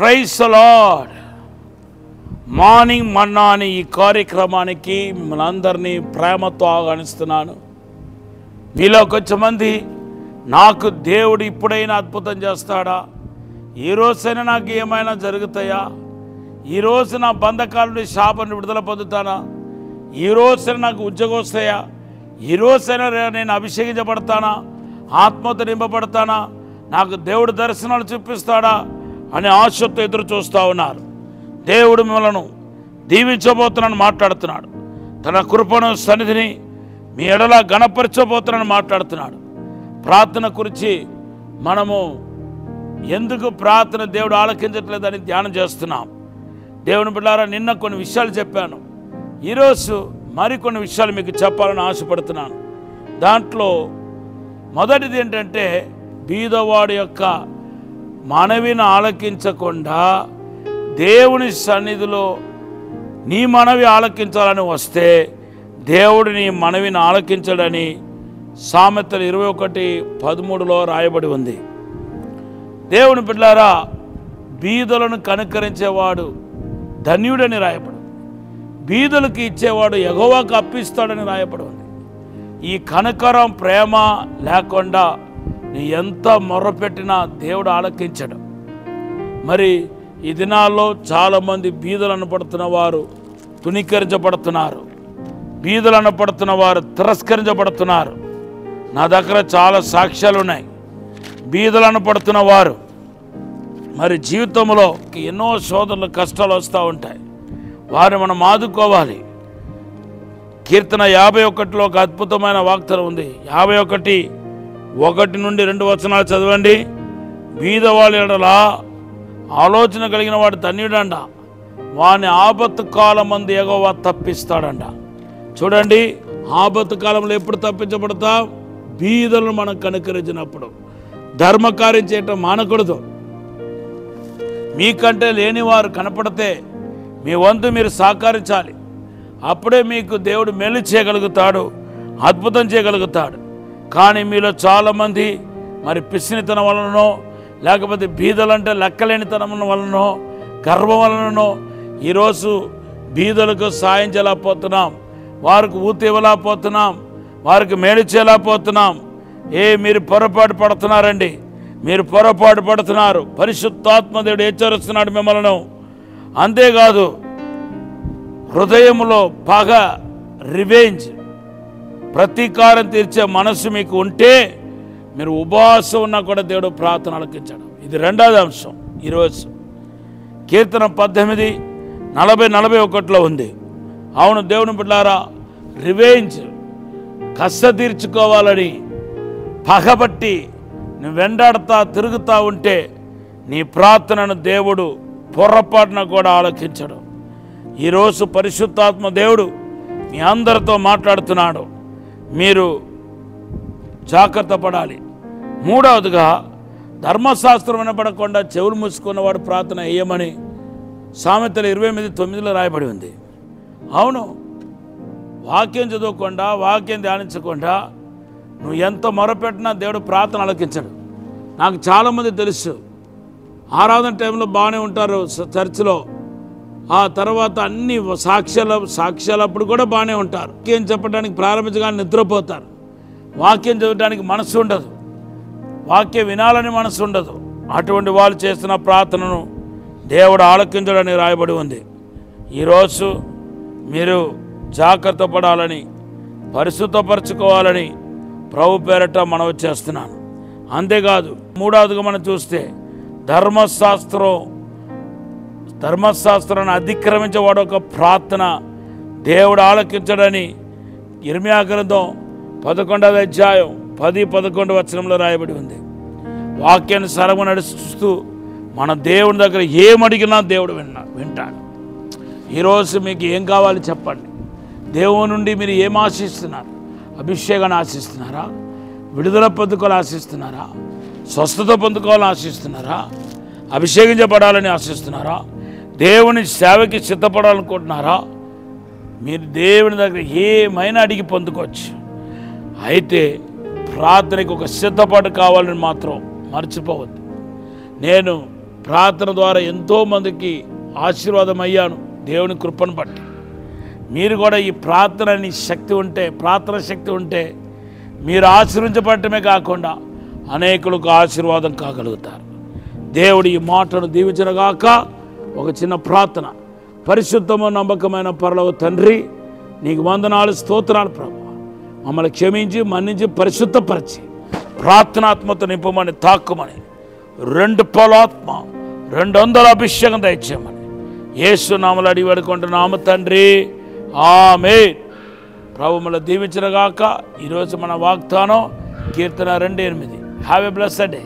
Praise the lord. Morning manna అని ఈ కార్యక్రమానికి మనందరినీ ప్రేమతో ఆహ్వానిస్తున్నాను. మీలో కొంచెమంది నాకు దేవుడు ఇప్పుడైనా అద్భుతం చేస్తాడా, ఈరోజైనా నాకు ఏమైనా జరుగుతాయా, ఈరోజు నా బంధకాల నుండి శాపాన్ని విడుదల పొందుతానా, ఈరోజైనా నాకు ఉద్యోగం వస్తాయా, ఈరోజైనా నేను అభిషేకించబడతానా, ఆత్మతో నింపబడతానా, నాకు దేవుడు దర్శనాలు చూపిస్తాడా అని ఆశతో ఎదురు చూస్తూ ఉన్నారు. దేవుడు మిమ్మల్ని దీవించబోతున్నాను మాట్లాడుతున్నాడు. తన కృపను సన్నిధిని మీ ఎడల గణపరచబోతున్నాను మాట్లాడుతున్నాడు. ప్రార్థన గురించి మనము ఎందుకు ప్రార్థన దేవుడు ఆలకించట్లేదని ధ్యానం చేస్తున్నాం. దేవుని బిడ్డలారా, నిన్న కొన్ని విషయాలు చెప్పాను. ఈరోజు మరికొన్ని విషయాలు మీకు చెప్పాలని ఆశపడుతున్నాను. దాంట్లో మొదటిది ఏంటంటే, బీదవాడి యొక్క మనవిని ఆలకించకుండా దేవుని సన్నిధిలో నీ మనవి ఆలకించాలని వస్తే దేవుడు నీ మనవిని ఆలకించడని సామెతలు 21:13 రాయబడి ఉంది. దేవుని బిడ్డలారా, బీదలను కనుకరించేవాడు ధన్యుడని రాయబడి, బీదలకు ఇచ్చేవాడు యెహోవాకు అప్పిస్తాడని రాయబడి ఉంది. ఈ కనకరం ప్రేమ లేకుండా నీ ఎంత మొర్రపెట్టినా దేవుడు ఆలకించడు. మరి ఈ దినాల్లో చాలామంది బీదలు అనపడుతున్న వారు తునీకరించబడుతున్నారు, బీదలు అనపడుతున్న వారు తిరస్కరించబడుతున్నారు. నా దగ్గర చాలా సాక్ష్యాలు ఉన్నాయి. బీదలు అనపడుతున్న వారు మరి జీవితంలో ఎన్నో శోధనలు కష్టాలు వస్తూ ఉంటాయి. వారిని మనం ఆదుకోవాలి. కీర్తన 51లో ఒక అద్భుతమైన వాగ్దానం ఉంది. 51:1-2 చదవండి. బీదవాళ్ళ ఎడలా ఆలోచన కలిగిన వాడు ధన్యుడంట, వాని ఆపత్తు కాలమందు యెహోవా తప్పిస్తాడంట. చూడండి, ఆపత్తు కాలంలో ఎప్పుడు తప్పించబడతాం? బీదలను మనం కనుకరించినప్పుడు. ధర్మకార్యం చేయటం మానకూడదు. మీకంటే లేనివారు కనపడితే మీ వంతు మీరు సహకరించాలి. అప్పుడే మీకు దేవుడు మేలు చేయగలుగుతాడు, అద్భుతం చేయగలుగుతాడు. కానీ మీలో చాలామంది మరి పిసినితనం వలనో, లేకపోతే బీదలంటే లెక్కలేనితనం వలనో, గర్వం వలనో ఈరోజు బీదలకు సాయం చేయలేకపోతున్నాం, వారికి ఊతి ఇవ్వలేకపోతున్నాం, వారికి మేలు చేయలేకపోతున్నాం. మీరు పొరపాటు పడుతున్నారండి, మీరు పొరపాటు పడుతున్నారు. పరిశుద్ధాత్మ దేవుడు హెచ్చరిస్తున్నాడు మిమ్మల్ని. అంతేకాదు, హృదయంలో పగ, రివెంజ్, ప్రతీకారం తీర్చే మనసు మీకు ఉంటే మీరు ఉపవాసం ఉన్నా కూడా దేవుడు ప్రార్థన ఆలకించడం. ఇది రెండవది అంశం. ఈరోజు కీర్తన 18:40-41 ఉంది. అవును దేవుని బిడ్డలారా, రివెంజ్, కష్ట తీర్చుకోవాలని పగబట్టి నువ్వు వెంటాడుతా తిరుగుతూ ఉంటే నీ ప్రార్థనను దేవుడు పొరపాటున కూడా ఆలకించడు. ఈరోజు పరిశుద్ధాత్మ దేవుడు మీ అందరితో మాట్లాడుతున్నాడు. మీరు జాగ్రత్త పడాలి. మూడవదిగా, ధర్మశాస్త్రం వినపడకుండా చెవులు మూసుకున్నవాడు ప్రార్థన వేయమని సామెతలు 28:9 రాయబడి ఉంది. అవును, వాక్యం చదవకుండా, వాక్యం ధ్యానించకుండా నువ్వు ఎంత మొరపెట్టినా దేవుడు ప్రార్థన ఆలకించడు. నాకు చాలామంది తెలుసు, ఆరాధన టైంలో బాగానే ఉంటారు చర్చిలో, ఆ తర్వాత అన్ని సాక్ష్యాలప్పుడు కూడా బాగానే ఉంటారు. వాక్యం చెప్పడానికి ప్రారంభించగానే నిద్రపోతారు. వాక్యం చదవడానికి మనసు ఉండదు, వాక్యం వినాలని మనసు ఉండదు. అటువంటి వాళ్ళు చేస్తున్న ప్రార్థనను దేవుడు ఆలకించడని రాయబడి ఉంది. ఈరోజు మీరు జాగ్రత్త పడాలని, పరిశుద్ధపరచుకోవాలని ప్రభు పేరట మనవి చేస్తున్నాను. అంతేకాదు, మూడవదిగా మనం చూస్తే ధర్మశాస్త్రాన్ని అతిక్రమించేవాడు ఒక ప్రార్థన దేవుడు ఆలకించడని ఇర్మియా గ్రంథం 11:10-11 రాయబడి ఉంది. వాక్యాన్ని సరము నడుస్తూ మన దేవుని దగ్గర ఏమడిగినా దేవుడు వింటాడు. ఈరోజు మీకు ఏం కావాలి చెప్పండి. దేవుని నుండి మీరు ఏం ఆశిస్తున్నారు? అభిషేకాన్ని ఆశిస్తున్నారా? విడుదల పొందుకోవాలని ఆశిస్తున్నారా? స్వస్థత పొందుకోవాలని ఆశిస్తున్నారా? అభిషేకించబడాలని ఆశిస్తున్నారా? దేవుని సేవకి సిద్ధపడాలనుకుంటున్నారా? మీరు దేవుని దగ్గర ఏమైనా అడిగి పొందుకోవచ్చు. అయితే ప్రార్థనకి ఒక సిద్ధపాటు కావాలని మాత్రం మర్చిపోవద్దు. నేను ప్రార్థన ద్వారా ఎంతోమందికి ఆశీర్వాదం అయ్యాను దేవుని కృపను బట్టి. మీరు కూడా ఈ ప్రార్థన శక్తి ఉంటే మీరు ఆశీర్వించబడటమే కాకుండా అనేకులకు ఆశీర్వాదం కాగలుగుతారు. దేవుడు ఈ మాటను దీవించుగాక. ఒక చిన్న ప్రార్థన. పరిశుద్ధము నమ్మకమైన పరలోక తండ్రి, నీకు వందనాలు, స్తోత్రాలు ప్రభు. మమ్మల్ని క్షమించి మన్నించి పరిశుద్ధపరిచి ప్రార్థనాత్మతో నింపమని, తాక్కుమని, 2 పలాత్మ 200 అభిషేకం దయచేయమని యేసు నామములో అడిగి వేడుకుంటున్నాము తండ్రి, ఆమేన్. ప్రభు మమ్మల్ని దీవించుగాక. ఈరోజు మన వాగ్దానం కీర్తన 2:8. Have a blessed day.